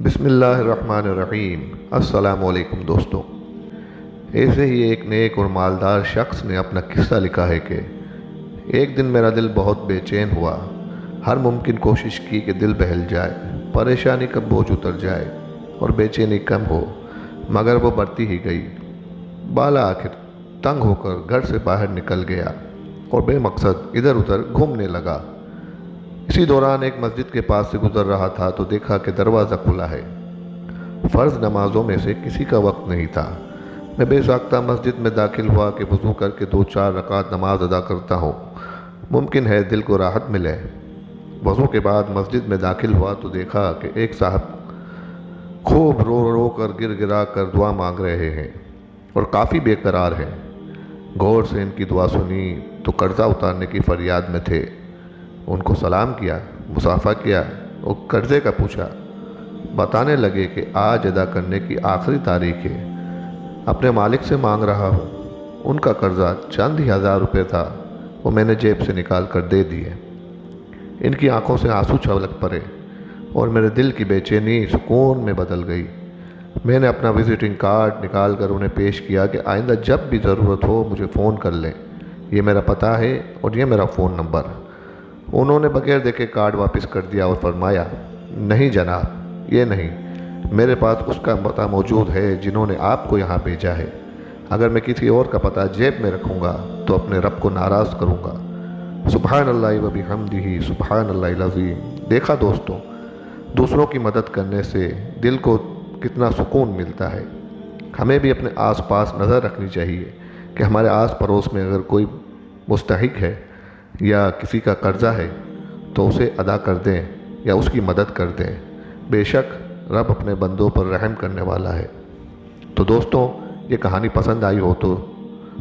بسم اللہ الرحمن الرحیم۔ السلام علیکم دوستوں۔ ایسے ہی ایک نیک اور مالدار شخص نے اپنا قصہ لکھا ہے کہ ایک دن میرا دل بہت بے چین ہوا۔ ہر ممکن کوشش کی کہ دل بہل جائے، پریشانی کا بوجھ اتر جائے اور بے چینی کم ہو، مگر وہ بڑھتی ہی گئی۔ بالا آخر تنگ ہو کر گھر سے باہر نکل گیا اور بے مقصد ادھر ادھر گھومنے لگا۔ اسی دوران ایک مسجد کے پاس سے گزر رہا تھا تو دیکھا کہ دروازہ کھلا ہے۔ فرض نمازوں میں سے کسی کا وقت نہیں تھا۔ میں بے ساختہ مسجد میں داخل ہوا کہ وضو کر کے 2-4 رکعت نماز ادا کرتا ہوں، ممکن ہے دل کو راحت ملے۔ وضو کے بعد مسجد میں داخل ہوا تو دیکھا کہ ایک صاحب خوب رو رو کر گر گرا کر دعا مانگ رہے ہیں اور کافی بے قرار ہیں۔ غور سے ان کی دعا سنی تو قرضہ اتارنے کی فریاد میں تھے۔ ان کو سلام کیا، مصافحہ کیا اور قرضے کا پوچھا۔ بتانے لگے کہ آج ادا کرنے کی آخری تاریخ ہے، اپنے مالک سے مانگ رہا ہوں۔ ان کا قرضہ چند ہی 1000 روپے تھا، وہ میں نے جیب سے نکال کر دے دیے۔ ان کی آنکھوں سے آنسو چھلک پڑے اور میرے دل کی بے چینی سکون میں بدل گئی۔ میں نے اپنا وزٹنگ کارڈ نکال کر انہیں پیش کیا کہ آئندہ جب بھی ضرورت ہو مجھے فون کر لیں، یہ میرا پتہ ہے اور یہ میرا فون نمبر۔ انہوں نے بغیر دیکھے کارڈ واپس کر دیا اور فرمایا، نہیں جناب، یہ نہیں، میرے پاس اس کا پتہ موجود ہے جنہوں نے آپ کو یہاں بھیجا ہے۔ اگر میں کسی اور کا پتہ جیب میں رکھوں گا تو اپنے رب کو ناراض کروں گا۔ سبحان اللہ و بحمدہ، سبحان اللہ العظیم۔ دیکھا دوستوں، دوسروں کی مدد کرنے سے دل کو کتنا سکون ملتا ہے۔ ہمیں بھی اپنے آس پاس نظر رکھنی چاہیے کہ ہمارے آس پڑوس میں اگر کوئی مستحق ہے یا کسی کا قرضہ ہے تو اسے ادا کر دیں یا اس کی مدد کر دیں۔ بے شک رب اپنے بندوں پر رحم کرنے والا ہے۔ تو دوستوں، یہ کہانی پسند آئی ہو تو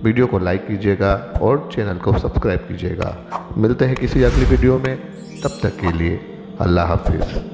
ویڈیو کو لائک کیجیے گا اور چینل کو سبسکرائب کیجیے گا۔ ملتے ہیں کسی اگلی ویڈیو میں، تب تک کے لیے اللہ حافظ۔